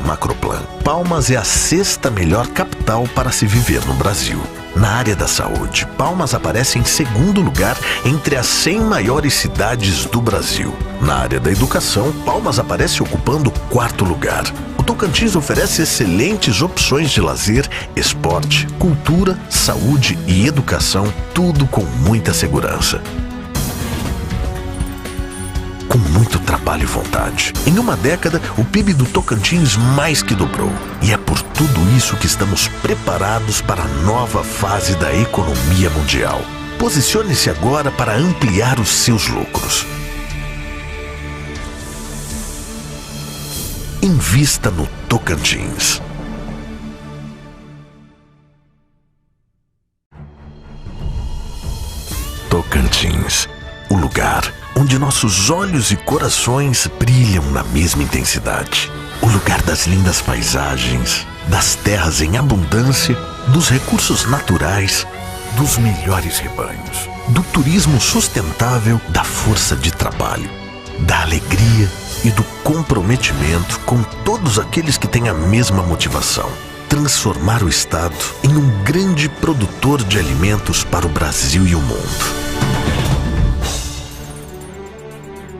Macroplan. Palmas é a sexta melhor capital para se viver no Brasil. Na área da saúde, Palmas aparece em segundo lugar entre as 100 maiores cidades do Brasil. Na área da educação, Palmas aparece ocupando o quarto lugar. O Tocantins oferece excelentes opções de lazer, esporte, cultura, saúde e educação, tudo com muita segurança. Com muito trabalho e vontade. Em uma década, o PIB do Tocantins mais que dobrou. E é por tudo isso que estamos preparados para a nova fase da economia mundial. Posicione-se agora para ampliar os seus lucros. Invista no Tocantins. Tocantins, o lugar onde nossos olhos e corações brilham na mesma intensidade. O lugar das lindas paisagens, das terras em abundância, dos recursos naturais, dos melhores rebanhos, do turismo sustentável, da força de trabalho, da alegria e do comprometimento com todos aqueles que têm a mesma motivação: transformar o estado em um grande produtor de alimentos para o Brasil e o mundo.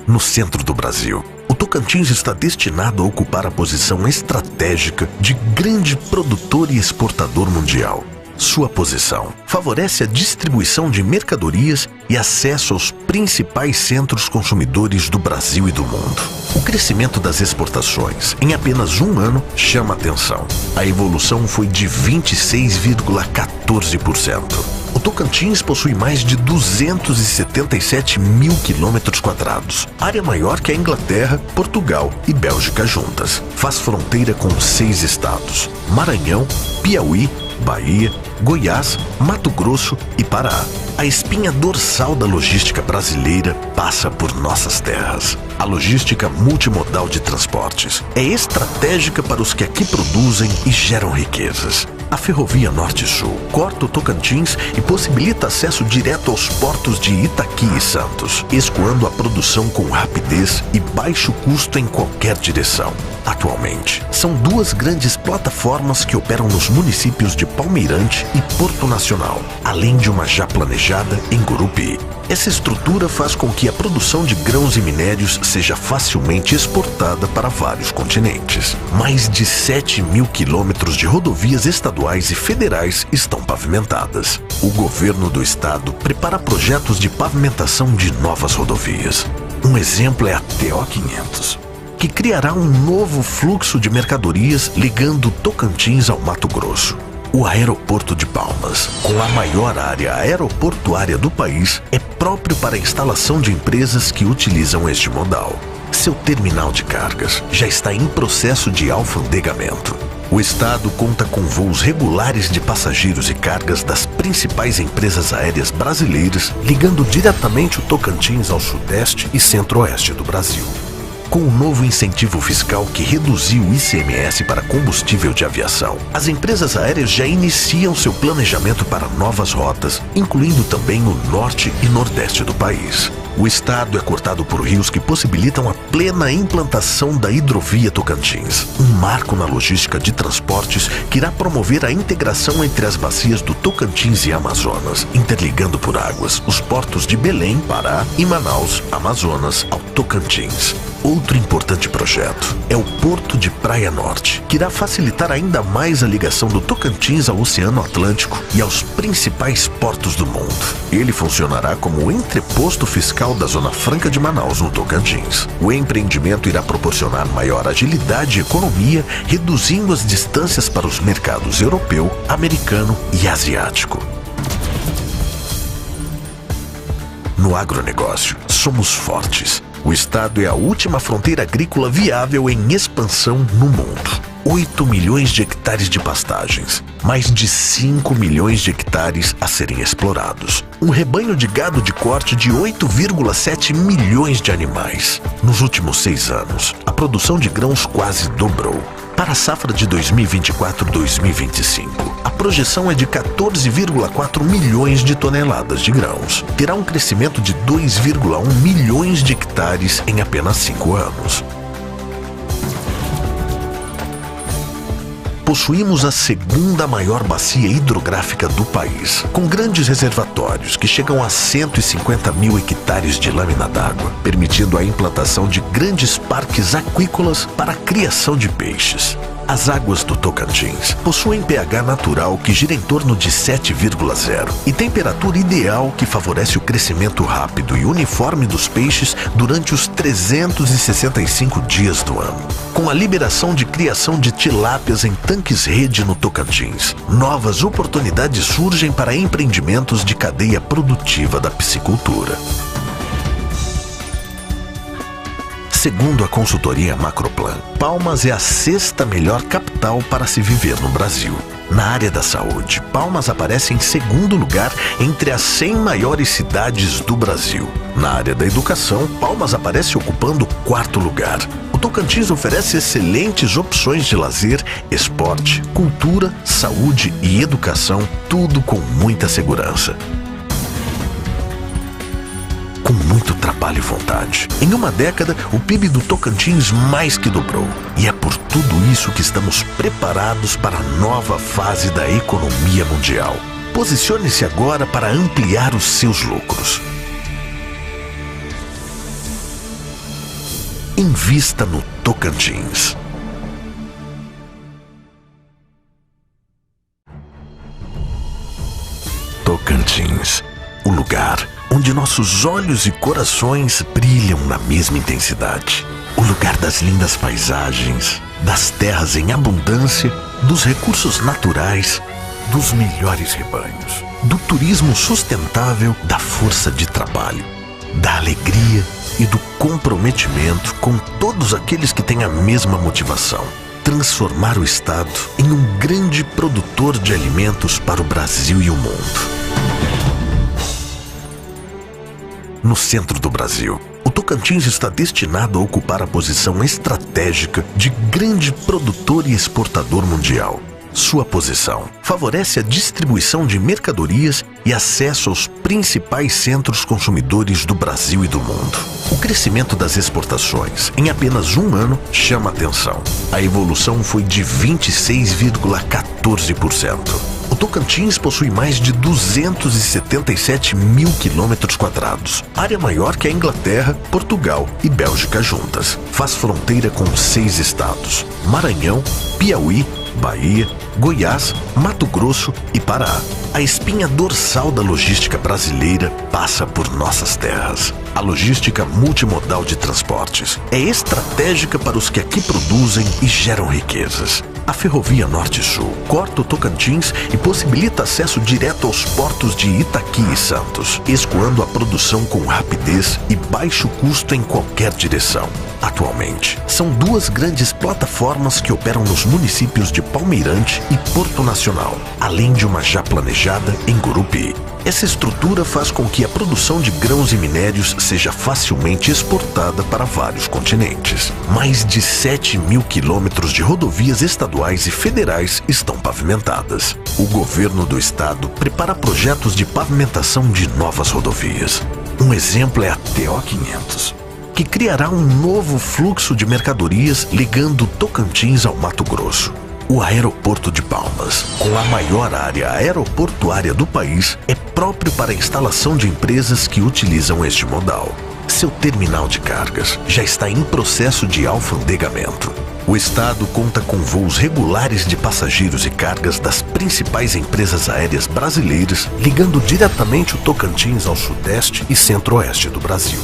No centro do Brasil, o Tocantins está destinado a ocupar a posição estratégica de grande produtor e exportador mundial. Sua posição favorece a distribuição de mercadorias e acesso aos principais centros consumidores do Brasil e do mundo. O crescimento das exportações em apenas um ano chama atenção. A evolução foi de 26,14%. O Tocantins possui mais de 277 mil quilômetros quadrados, área maior que a Inglaterra, Portugal e Bélgica juntas. Faz fronteira com 6 estados: Maranhão, Piauí, Bahia, Goiás, Mato Grosso e Pará. A espinha dorsal da logística brasileira passa por nossas terras. A logística multimodal de transportes é estratégica para os que aqui produzem e geram riquezas. A Ferrovia Norte-Sul corta o Tocantins e possibilita acesso direto aos portos de Itaqui e Santos, escoando a produção com rapidez e baixo custo em qualquer direção. Atualmente, são 2 grandes plataformas que operam nos municípios de Palmeirante e Porto Nacional, além de uma já planejada em Gurupi. Essa estrutura faz com que a produção de grãos e minérios seja facilmente exportada para vários continentes. Mais de 7 mil quilômetros de rodovias estaduais e federais estão pavimentadas. O governo do estado prepara projetos de pavimentação de novas rodovias. Um exemplo é a TO 500, que criará um novo fluxo de mercadorias ligando Tocantins ao Mato Grosso. O aeroporto de Palmas, com a maior área aeroportuária do país, é próprio para a instalação de empresas que utilizam este modal. Seu terminal de cargas já está em processo de alfandegamento. O estado conta com voos regulares de passageiros e cargas das principais empresas aéreas brasileiras, ligando diretamente o Tocantins ao sudeste e centro-oeste do Brasil. Com o novo incentivo fiscal que reduziu o ICMS para combustível de aviação, as empresas aéreas já iniciam seu planejamento para novas rotas, incluindo também o norte e nordeste do país. O estado é cortado por rios que possibilitam a plena implantação da hidrovia Tocantins, um marco na logística de transportes que irá promover a integração entre as bacias do Tocantins e Amazonas, interligando por águas os portos de Belém, Pará e Manaus, Amazonas, ao Tocantins. Outro importante projeto é o Porto de Praia Norte, que irá facilitar ainda mais a ligação do Tocantins ao Oceano Atlântico e aos principais portos do mundo. Ele funcionará como o entreposto fiscal da Zona Franca de Manaus, no Tocantins. O empreendimento irá proporcionar maior agilidade e economia, reduzindo as distâncias para os mercados europeu, americano e asiático. No agronegócio, somos fortes. O estado é a última fronteira agrícola viável em expansão no mundo. 8 milhões de hectares de pastagens, mais de 5 milhões de hectares a serem explorados. Um rebanho de gado de corte de 8,7 milhões de animais. Nos últimos 6 anos, a produção de grãos quase dobrou. Para a safra de 2024-2025, a projeção é de 14,4 milhões de toneladas de grãos. Terá um crescimento de 2,1 milhões de hectares em apenas 5 anos. possuímos a segunda maior bacia hidrográfica do país, com grandes reservatórios que chegam a 150 mil hectares de lâmina d'água, permitindo a implantação de grandes parques aquícolas para a criação de peixes. As águas do Tocantins possuem pH natural que gira em torno de 7,0 e temperatura ideal que favorece o crescimento rápido e uniforme dos peixes durante os 365 dias do ano. Com a liberação de criação de tilápias em tanques-rede no Tocantins, novas oportunidades surgem para empreendimentos de cadeia produtiva da piscicultura. Segundo a consultoria Macroplan, Palmas é a sexta melhor capital para se viver no Brasil. Na área da saúde, Palmas aparece em segundo lugar entre as 100 maiores cidades do Brasil. Na área da educação, Palmas aparece ocupando o quarto lugar. O Tocantins oferece excelentes opções de lazer, esporte, cultura, saúde e educação, tudo com muita segurança. Com muito trabalho e vontade. Em uma década, o PIB do Tocantins mais que dobrou. E é por tudo isso que estamos preparados para a nova fase da economia mundial. Posicione-se agora para ampliar os seus lucros. Invista no Tocantins. Tocantins, o lugar onde nossos olhos e corações brilham na mesma intensidade. O lugar das lindas paisagens, das terras em abundância, dos recursos naturais, dos melhores rebanhos, do turismo sustentável, da força de trabalho, da alegria e do comprometimento com todos aqueles que têm a mesma motivação: transformar o estado em um grande produtor de alimentos para o Brasil e o mundo. No centro do Brasil, o Tocantins está destinado a ocupar a posição estratégica de grande produtor e exportador mundial. Sua posição favorece a distribuição de mercadorias e acesso aos principais centros consumidores do Brasil e do mundo. O crescimento das exportações em apenas um ano chama a atenção. A evolução foi de 26,14%. O Tocantins possui mais de 277 mil quilômetros quadrados, área maior que a Inglaterra, Portugal e Bélgica juntas. Faz fronteira com 6 estados: Maranhão, Piauí, Bahia, Goiás, Mato Grosso e Pará. A espinha dorsal da logística brasileira passa por nossas terras. A logística multimodal de transportes é estratégica para os que aqui produzem e geram riquezas. A Ferrovia Norte-Sul corta o Tocantins e possibilita acesso direto aos portos de Itaqui e Santos, escoando a produção com rapidez e baixo custo em qualquer direção. Atualmente, são 2 grandes plataformas que operam nos municípios de Palmeirante e Porto Nacional, além de uma já planejada em Gurupi. Essa estrutura faz com que a produção de grãos e minérios seja facilmente exportada para vários continentes. Mais de 7 mil quilômetros de rodovias estaduais e federais estão pavimentadas. O governo do estado prepara projetos de pavimentação de novas rodovias. Um exemplo é a TO 500, que criará um novo fluxo de mercadorias ligando Tocantins ao Mato Grosso. O aeroporto de Palmas, com a maior área aeroportuária do país, é próprio para a instalação de empresas que utilizam este modal. Seu terminal de cargas já está em processo de alfandegamento. O estado conta com voos regulares de passageiros e cargas das principais empresas aéreas brasileiras, ligando diretamente o Tocantins ao sudeste e centro-oeste do Brasil.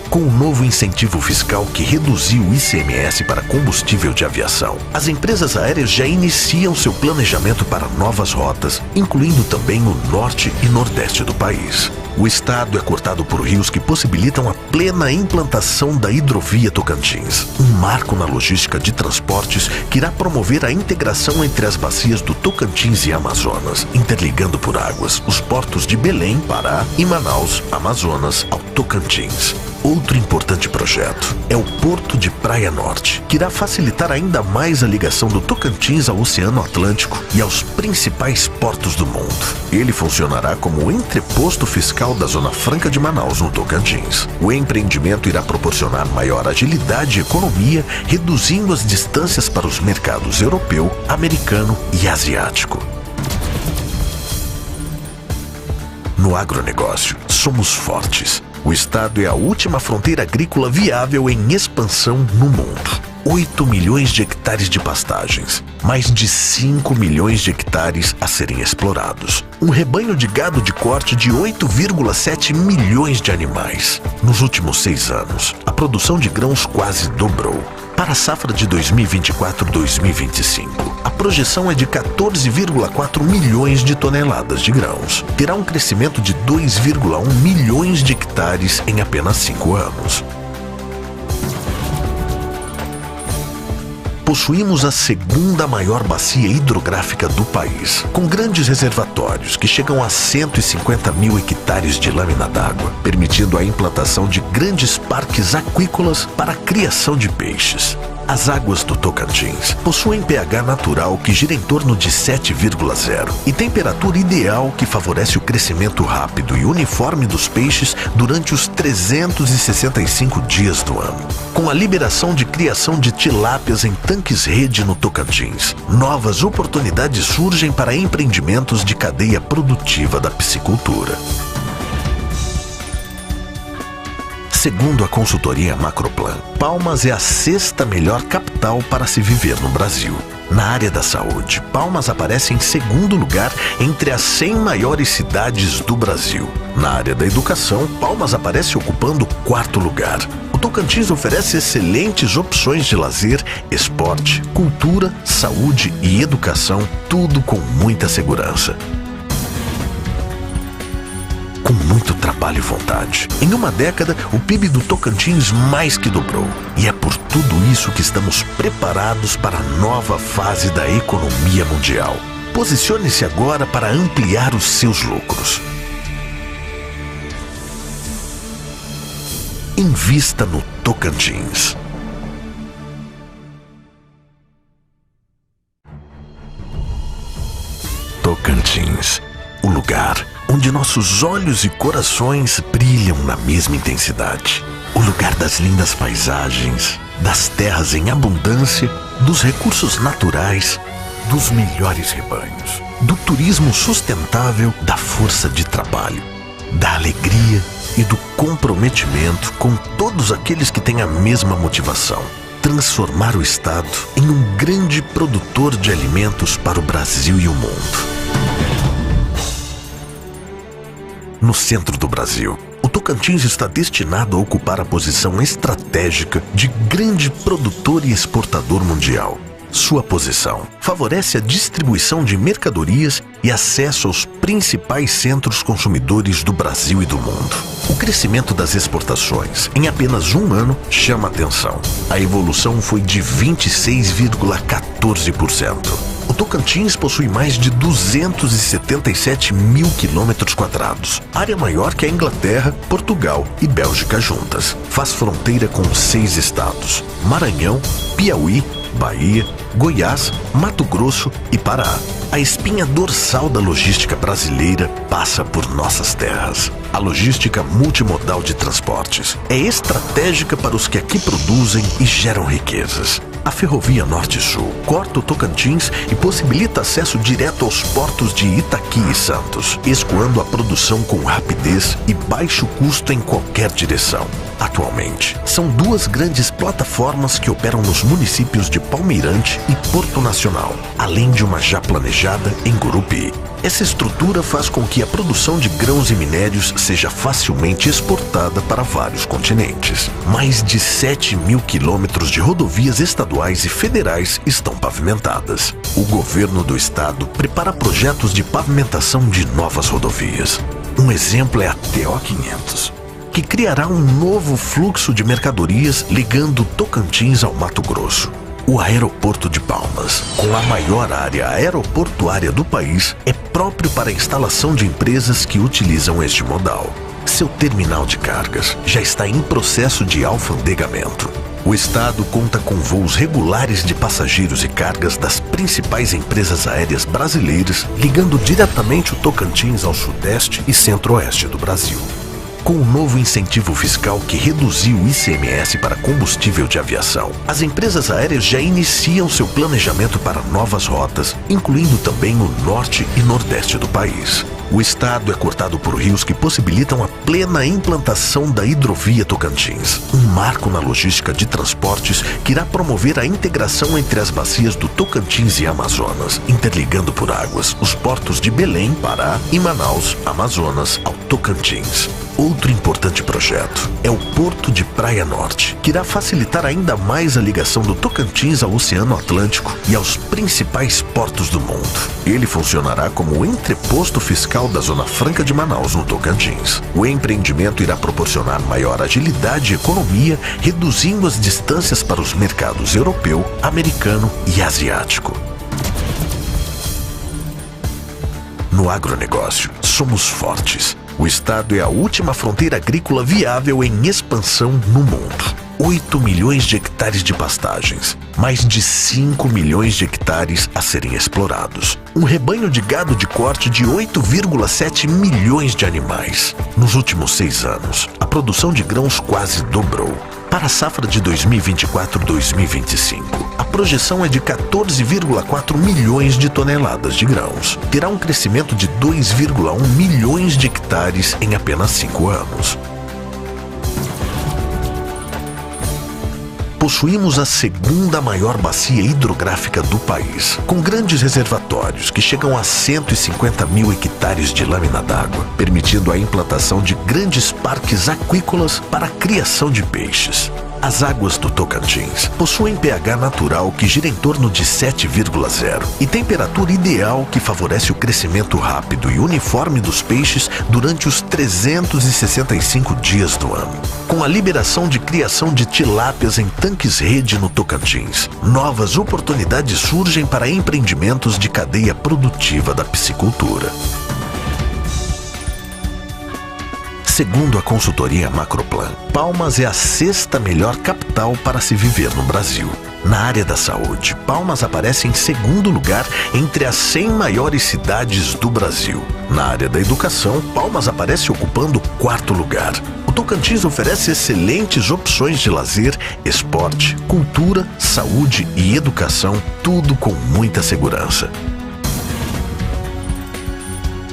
Com o novo incentivo fiscal que reduziu o ICMS para combustível de aviação, as empresas aéreas já iniciam seu planejamento para novas rotas, incluindo também o norte e nordeste do país. O estado é cortado por rios que possibilitam a plena implantação da hidrovia Tocantins, um marco na logística de transportes que irá promover a integração entre as bacias do Tocantins e Amazonas, interligando por águas os portos de Belém, Pará e Manaus, Amazonas, ao Tocantins. outro importante projeto é o Porto de Praia Norte, que irá facilitar ainda mais a ligação do Tocantins ao Oceano Atlântico e aos principais portos do mundo. Ele funcionará como o entreposto fiscal da Zona Franca de Manaus, no Tocantins. O empreendimento irá proporcionar maior agilidade e economia, reduzindo as distâncias para os mercados europeu, americano e asiático. No agronegócio, somos fortes. O estado é a última fronteira agrícola viável em expansão no mundo. 8 milhões de hectares de pastagens, mais de 5 milhões de hectares a serem explorados. Um rebanho de gado de corte de 8,7 milhões de animais. Nos últimos 6 anos, a produção de grãos quase dobrou. Para a safra de 2024-2025, a projeção é de 14,4 milhões de toneladas de grãos. Terá um crescimento de 2,1 milhões de hectares em apenas 5 anos. Possuímos a segunda maior bacia hidrográfica do país, com grandes reservatórios que chegam a 150 mil hectares de lâmina d'água, permitindo a implantação de grandes parques aquícolas para a criação de peixes. As águas do Tocantins possuem pH natural que gira em torno de 7,0 e temperatura ideal que favorece o crescimento rápido e uniforme dos peixes durante os 365 dias do ano. Com a liberação de criação de tilápias em tanques-rede no Tocantins, novas oportunidades surgem para empreendimentos de cadeia produtiva da piscicultura. Segundo a consultoria Macroplan, Palmas é a 6ª melhor capital para se viver no Brasil. Na área da saúde, Palmas aparece em 2º lugar entre as 100 maiores cidades do Brasil. Na área da educação, Palmas aparece ocupando o 4º lugar. O Tocantins oferece excelentes opções de lazer, esporte, cultura, saúde e educação, tudo com muita segurança. Com muito trabalho e vontade. Em uma década, o PIB do Tocantins mais que dobrou. E é por tudo isso que estamos preparados para a nova fase da economia mundial. Posicione-se agora para ampliar os seus lucros. Invista no Tocantins. Tocantins, o lugar onde nossos olhos e corações brilham na mesma intensidade. O lugar das lindas paisagens, das terras em abundância, dos recursos naturais, dos melhores rebanhos, do turismo sustentável, da força de trabalho, da alegria e do comprometimento com todos aqueles que têm a mesma motivação: transformar o estado em um grande produtor de alimentos para o Brasil e o mundo. No centro do Brasil, o Tocantins está destinado a ocupar a posição estratégica de grande produtor e exportador mundial. Sua posição favorece a distribuição de mercadorias e acesso aos principais centros consumidores do Brasil e do mundo. O crescimento das exportações em apenas um ano chama atenção. A evolução foi de 26,14%. O Tocantins possui mais de 277 mil quilômetros quadrados, área maior que a Inglaterra, Portugal e Bélgica juntas. Faz fronteira com 6 estados: Maranhão, Piauí, Bahia, Goiás, Mato Grosso e Pará. A espinha dorsal da logística brasileira passa por nossas terras. A logística multimodal de transportes é estratégica para os que aqui produzem e geram riquezas. A Ferrovia Norte-Sul corta o Tocantins e possibilita acesso direto aos portos de Itaqui e Santos, escoando a produção com rapidez e baixo custo em qualquer direção. Atualmente, são 2 grandes plataformas que operam nos municípios de Palmeirante e Porto Nacional, além de uma já planejada em Gurupi. Essa estrutura faz com que a produção de grãos e minérios seja facilmente exportada para vários continentes. Mais de 7 mil quilômetros de rodovias estaduais e federais estão pavimentadas. O governo do estado prepara projetos de pavimentação de novas rodovias. Um exemplo é a TO 500, que criará um novo fluxo de mercadorias ligando Tocantins ao Mato Grosso. O aeroporto de Palmas, com a maior área aeroportuária do país, é próprio para a instalação de empresas que utilizam este modal. Seu terminal de cargas já está em processo de alfandegamento. O estado conta com voos regulares de passageiros e cargas das principais empresas aéreas brasileiras, ligando diretamente o Tocantins ao sudeste e centro-oeste do Brasil. Com o novo incentivo fiscal que reduziu o ICMS para combustível de aviação, as empresas aéreas já iniciam seu planejamento para novas rotas, incluindo também o norte e nordeste do país. O estado é cortado por rios que possibilitam a plena implantação da hidrovia Tocantins, um marco na logística de transportes que irá promover a integração entre as bacias do Tocantins e Amazonas, interligando por águas os portos de Belém, Pará e Manaus, Amazonas, ao Tocantins. Outro importante projeto é o Porto de Praia Norte, que irá facilitar ainda mais a ligação do Tocantins ao Oceano Atlântico e aos principais portos do mundo. Ele funcionará como o entreposto fiscal da Zona Franca de Manaus, no Tocantins. O empreendimento irá proporcionar maior agilidade e economia, reduzindo as distâncias para os mercados europeu, americano e asiático. No agronegócio, somos fortes. O estado é a última fronteira agrícola viável em expansão no mundo. 8 milhões de hectares de pastagens, mais de 5 milhões de hectares a serem explorados. Um rebanho de gado de corte de 8,7 milhões de animais. Nos últimos 6 anos, a produção de grãos quase dobrou. Para a safra de 2024-2025, a projeção é de 14,4 milhões de toneladas de grãos. Terá um crescimento de 2,1 milhões de hectares em apenas 5 anos. Possuímos a segunda maior bacia hidrográfica do país, com grandes reservatórios que chegam a 150 mil hectares de lâmina d'água, permitindo a implantação de grandes parques aquícolas para a criação de peixes. As águas do Tocantins possuem pH natural que gira em torno de 7,0 e temperatura ideal que favorece o crescimento rápido e uniforme dos peixes durante os 365 dias do ano. Com a liberação de criação de tilápias em tanques-rede no Tocantins, novas oportunidades surgem para empreendimentos de cadeia produtiva da piscicultura. Segundo a consultoria Macroplan, Palmas é a 6ª melhor capital para se viver no Brasil. Na área da saúde, Palmas aparece em 2º lugar entre as 100 maiores cidades do Brasil. Na área da educação, Palmas aparece ocupando o 4º lugar. O Tocantins oferece excelentes opções de lazer, esporte, cultura, saúde e educação, tudo com muita segurança.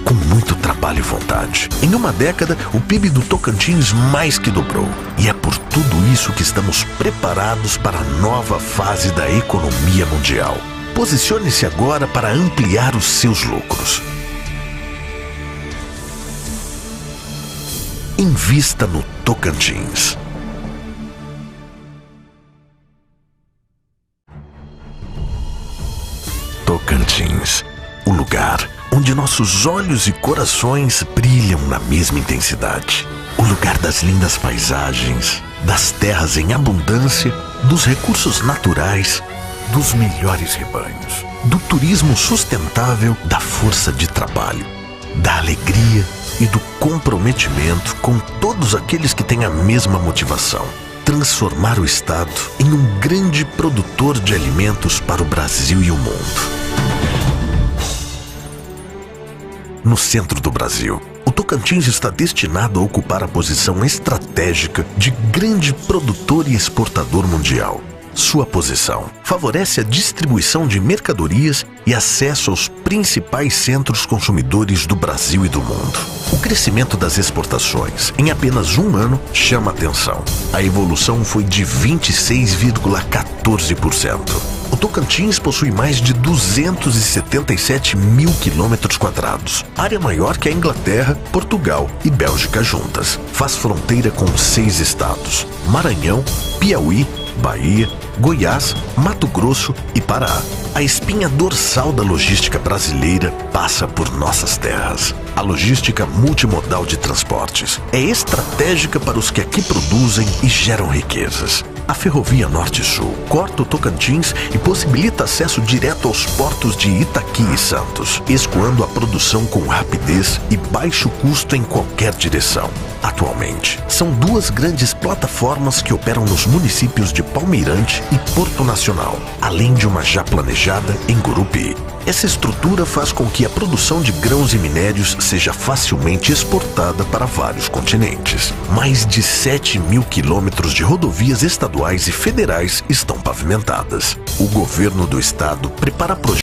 Com muito trabalho e vontade. Em uma década, o PIB do Tocantins mais que dobrou. E é por tudo isso que estamos preparados para a nova fase da economia mundial. Posicione-se agora para ampliar os seus lucros. Invista no Tocantins. Tocantins, o lugar onde nossos olhos e corações brilham na mesma intensidade. O lugar das lindas paisagens, das terras em abundância, dos recursos naturais, dos melhores rebanhos, do turismo sustentável, da força de trabalho, da alegria e do comprometimento com todos aqueles que têm a mesma motivação: transformar o estado em um grande produtor de alimentos para o Brasil e o mundo. No centro do Brasil, o Tocantins está destinado a ocupar a posição estratégica de grande produtor e exportador mundial. Sua posição favorece a distribuição de mercadorias e acesso aos principais centros consumidores do Brasil e do mundo. O crescimento das exportações em apenas um ano chama atenção. A evolução foi de 26,14%. O Tocantins possui mais de 277 mil quilômetros quadrados, área maior que a Inglaterra, Portugal e Bélgica juntas. Faz fronteira com 6 estados: Maranhão, Piauí, Bahia, Goiás, Mato Grosso e Pará. A espinha dorsal da logística brasileira passa por nossas terras. A logística multimodal de transportes é estratégica para os que aqui produzem e geram riquezas. A Ferrovia Norte-Sul corta o Tocantins e possibilita acesso direto aos portos de Itaqui e Santos, escoando a produção com rapidez e baixo custo em qualquer direção. Atualmente, são duas grandes plataformas que operam nos municípios de Palmeirante e Porto Nacional, além de uma já planejada em Gurupi. Essa estrutura faz com que a produção de grãos e minérios seja facilmente exportada para vários continentes. Mais de 7.000 quilômetros de rodovias estaduais e federais estão pavimentadas. O governo do estado prepara projetos